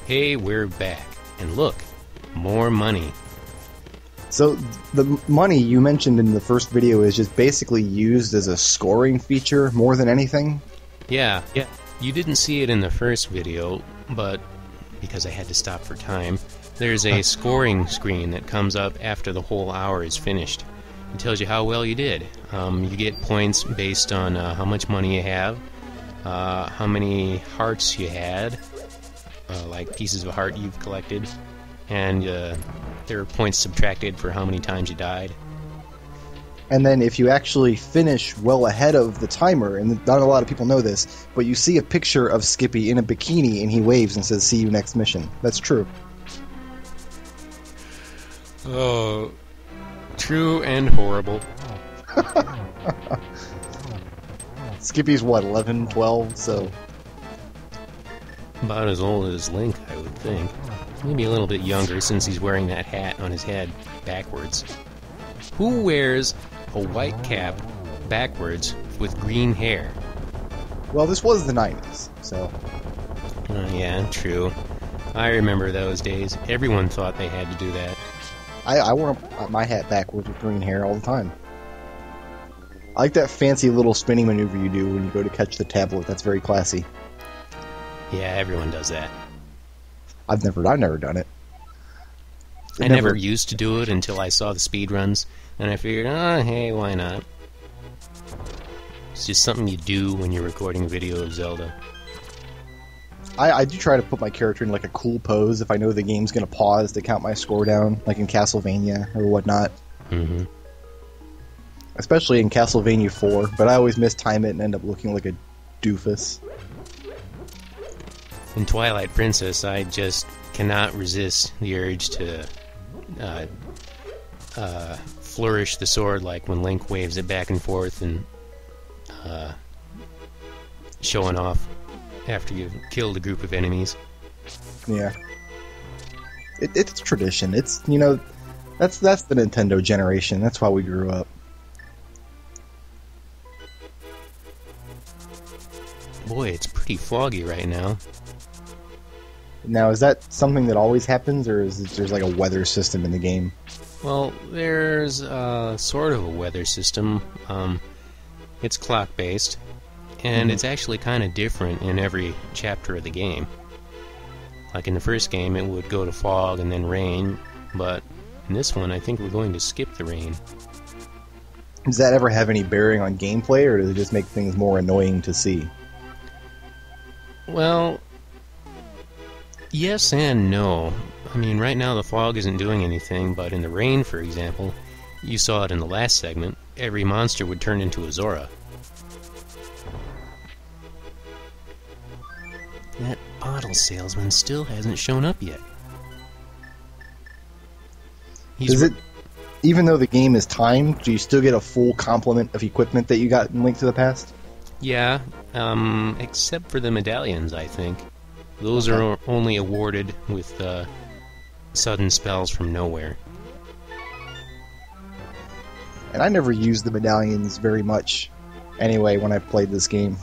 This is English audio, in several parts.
Hey, we're back. And look, more money. So the money you mentioned in the first video is just basically used as a scoring feature more than anything? Yeah. You didn't see it in the first video, but because I had to stop for time, there's a scoring screen that comes up after the whole hour is finished. It tells you how well you did. You get points based on how much money you have, how many hearts you had, like pieces of heart you've collected, and there are points subtracted for how many times you died. And then if you actually finish well ahead of the timer, and not a lot of people know this, but you see a picture of Skippy in a bikini and he waves and says, "See you next mission." That's true. Oh, true and horrible. Skippy's what, 11, 12, so... About as old as Link, I would think. Maybe a little bit younger since he's wearing that hat on his head backwards. Who wears a white cap backwards with green hair? Well, this was the 90s, so... Yeah, true. I remember those days. Everyone thought they had to do that. I wore my hat backwards with green hair all the time. I like that fancy little spinning maneuver you do when you go to catch the tablet. That's very classy. Yeah, everyone does that. I've never done it. I never used to do it until I saw the speedruns, and I figured, hey, why not? It's just something you do when you're recording a video of Zelda. I do try to put my character in like a cool pose if I know the game's going to pause to count my score down, like in Castlevania or whatnot. Mm-hmm. Especially in Castlevania 4, but I always mistime it and end up looking like a doofus. In Twilight Princess, I just cannot resist the urge to flourish the sword like when Link waves it back and forth and showing off after you've killed a group of enemies. Yeah. It's tradition. It's, that's the Nintendo generation. That's why we grew up. Boy, it's pretty foggy right now. Now, is that something that always happens, or is there's like a weather system in the game? Well, there's sort of a weather system. It's clock-based, and it's actually kind of different in every chapter of the game. Like in the first game, it would go to fog and then rain, but in this one, I think we're going to skip the rain. Does that ever have any bearing on gameplay, or does it just make things more annoying to see? Well, yes and no. I mean, right now the fog isn't doing anything, but in the rain, for example, you saw it in the last segment, every monster would turn into a Zora. That bottle salesman still hasn't shown up yet. Even though the game is timed, do you still get a full complement of equipment that you got in Link to the Past? Yeah, except for the medallions, I think. Those are only awarded with sudden spells from nowhere. And I never used the medallions very much anyway when I played this game.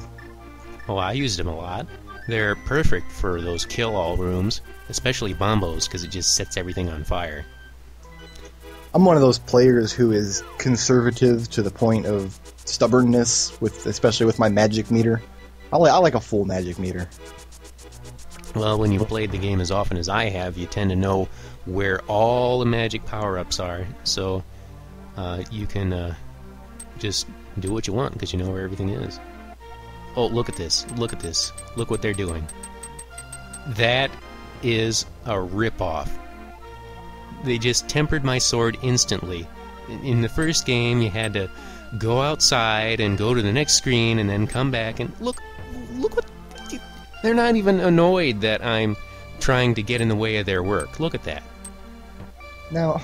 Oh, I used them a lot. They're perfect for those kill-all rooms, especially Bombos, because it just sets everything on fire. I'm one of those players who is conservative to the point of stubbornness, especially with my magic meter. I like a full magic meter. Well, when you've played the game as often as I have, you tend to know where all the magic power-ups are, so you can just do what you want because you know where everything is. Oh, look at this. Look at this. Look what they're doing. That is a rip-off. They just tempered my sword instantly. In the first game, you had to go outside and go to the next screen and then come back and look what... They're not even annoyed that I'm trying to get in the way of their work. Look at that. Now,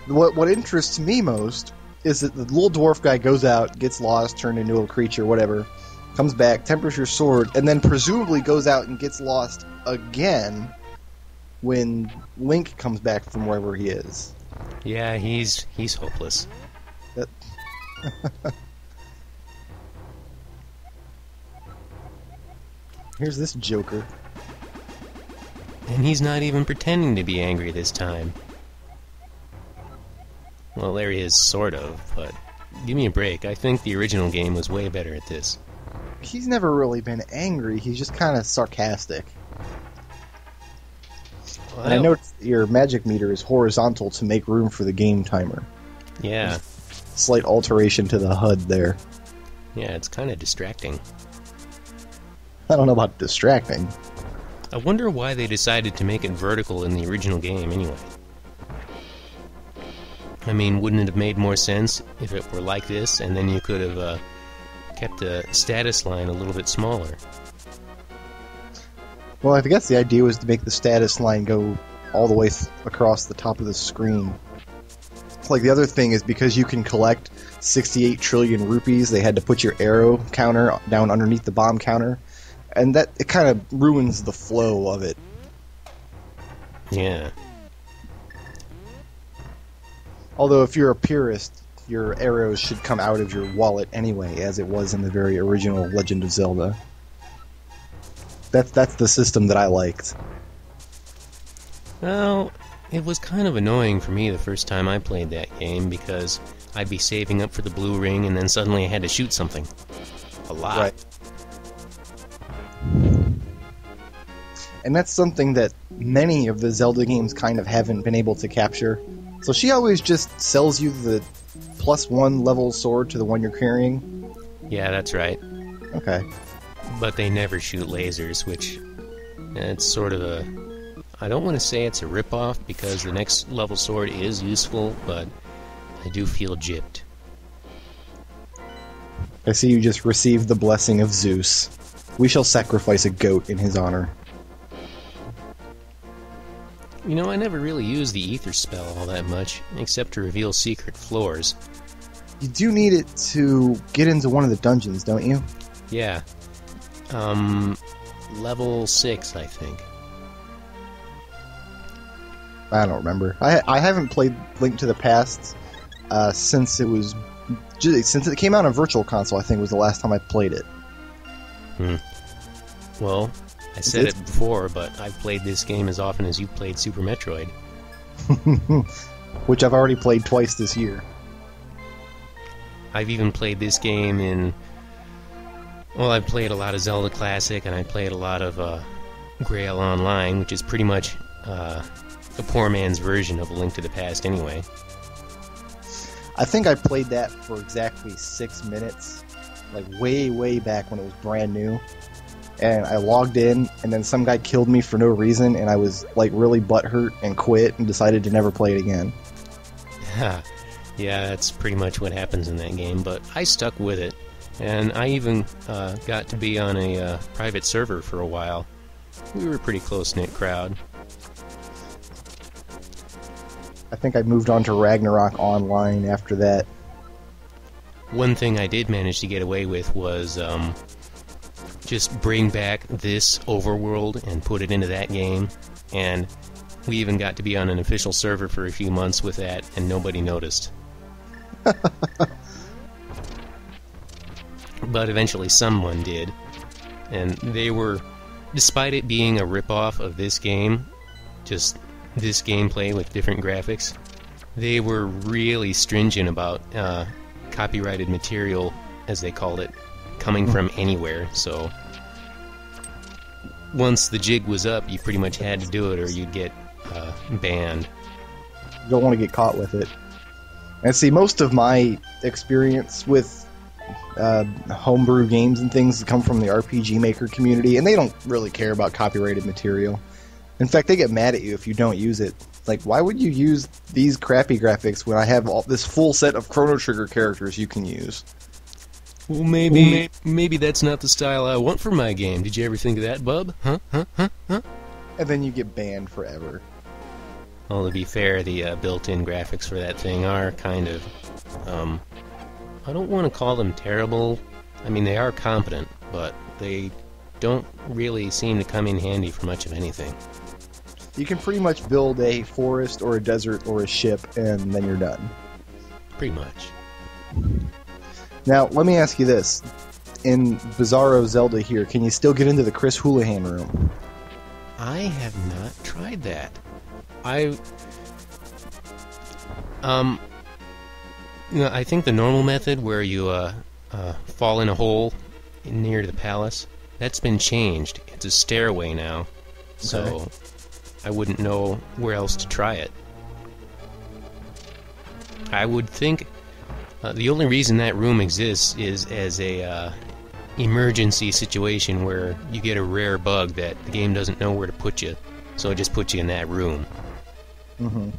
what interests me most is that the little dwarf guy goes out, gets lost, turned into a creature, whatever, comes back, tempers your sword, and then presumably goes out and gets lost again when Link comes back from wherever he is. Yeah, he's hopeless. Here's this joker. And he's not even pretending to be angry this time. Well, there he is, sort of, but give me a break. I think the original game was way better at this. He's never really been angry, he's just kind of sarcastic. Well, and I noticed your magic meter is horizontal to make room for the game timer. Yeah. Slight alteration to the HUD there. Yeah, it's kind of distracting. I don't know about distracting. I wonder why they decided to make it vertical in the original game anyway. I mean, wouldn't it have made more sense if it were like this, and then you could have kept the status line a little bit smaller? Well, I guess the idea was to make the status line go all the way across the top of the screen. Like, the other thing is because you can collect 68 trillion rupees, they had to put your arrow counter down underneath the bomb counter, and that it kind of ruins the flow of it. Yeah. Although if you're a purist, your arrows should come out of your wallet anyway, as it was in the very original Legend of Zelda. That's the system that I liked. Well, it was kind of annoying for me the first time I played that game, because I'd be saving up for the blue ring, and then suddenly I had to shoot something. A lot. Right. And that's something that many of the Zelda games kind of haven't been able to capture. So she always just sells you the +1 level sword to the one you're carrying? Yeah, that's right. Okay. But they never shoot lasers, which... it's sort of a... I don't want to say it's a ripoff, because the next level sword is useful, but I do feel gypped. I see you just received the blessing of Zeus. We shall sacrifice a goat in his honor. You know, I never really used the ether spell all that much, except to reveal secret floors. You do need it to get into one of the dungeons, don't you? Yeah. Level 6, I think. I don't remember. I haven't played Link to the Past since it came out on Virtual Console. I think was the last time I played it. Well, I said it before, but I've played this game as often as you've played Super Metroid. Which I've already played twice this year. I've even played this game in... Well, I've played a lot of Zelda Classic, and I played a lot of Grail Online, which is pretty much a poor man's version of A Link to the Past anyway. I think I played that for exactly 6 minutes, like way, way back when it was brand new. And I logged in, and then some guy killed me for no reason, and I was like really butthurt and quit and decided to never play it again. Yeah, that's pretty much what happens in that game, but I stuck with it. And I even got to be on a private server for a while. We were a pretty close-knit crowd. I think I moved on to Ragnarok Online after that. One thing I did manage to get away with was just bring back this overworld and put it into that game, and we even got to be on an official server for a few months with that, and nobody noticed. But eventually someone did, and they were, despite it being a ripoff of this game, just this gameplay with different graphics, they were really stringent about copyrighted material, as they called it, coming from anywhere. So once the jig was up, you pretty much had to do it or you'd get banned. You don't want to get caught with it. And see, most of my experience with homebrew games and things come from the RPG Maker community, and they don't really care about copyrighted material. In fact, they get mad at you if you don't use it. Like, why would you use these crappy graphics when I have this full set of Chrono Trigger characters you can use? Well, maybe that's not the style I want for my game. Did you ever think of that, bub? Huh? And then you get banned forever. Well, to be fair, the built-in graphics for that thing are kind of, I don't want to call them terrible. I mean, they are competent, but they don't really seem to come in handy for much of anything. You can pretty much build a forest or a desert or a ship, and then you're done. Pretty much. Now, let me ask you this. In Bizarro Zelda here, can you still get into the Chris Houlihan room? I have not tried that. I think the normal method where you fall in a hole near the palace, that's been changed. It's a stairway now, so I wouldn't know where else to try it. I would think the only reason that room exists is as a emergency situation where you get a rare bug that the game doesn't know where to put you, so it just puts you in that room. Mm-hmm.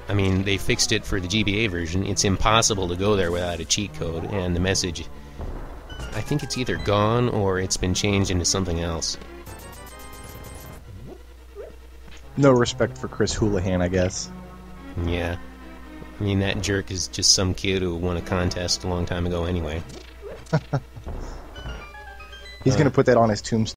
I mean, they fixed it for the GBA version. It's impossible to go there without a cheat code, and the message, I think it's either gone or it's been changed into something else. No respect for Chris Houlihan, I guess. Yeah. I mean, that jerk is just some kid who won a contest a long time ago anyway. He's going to put that on his tombstone.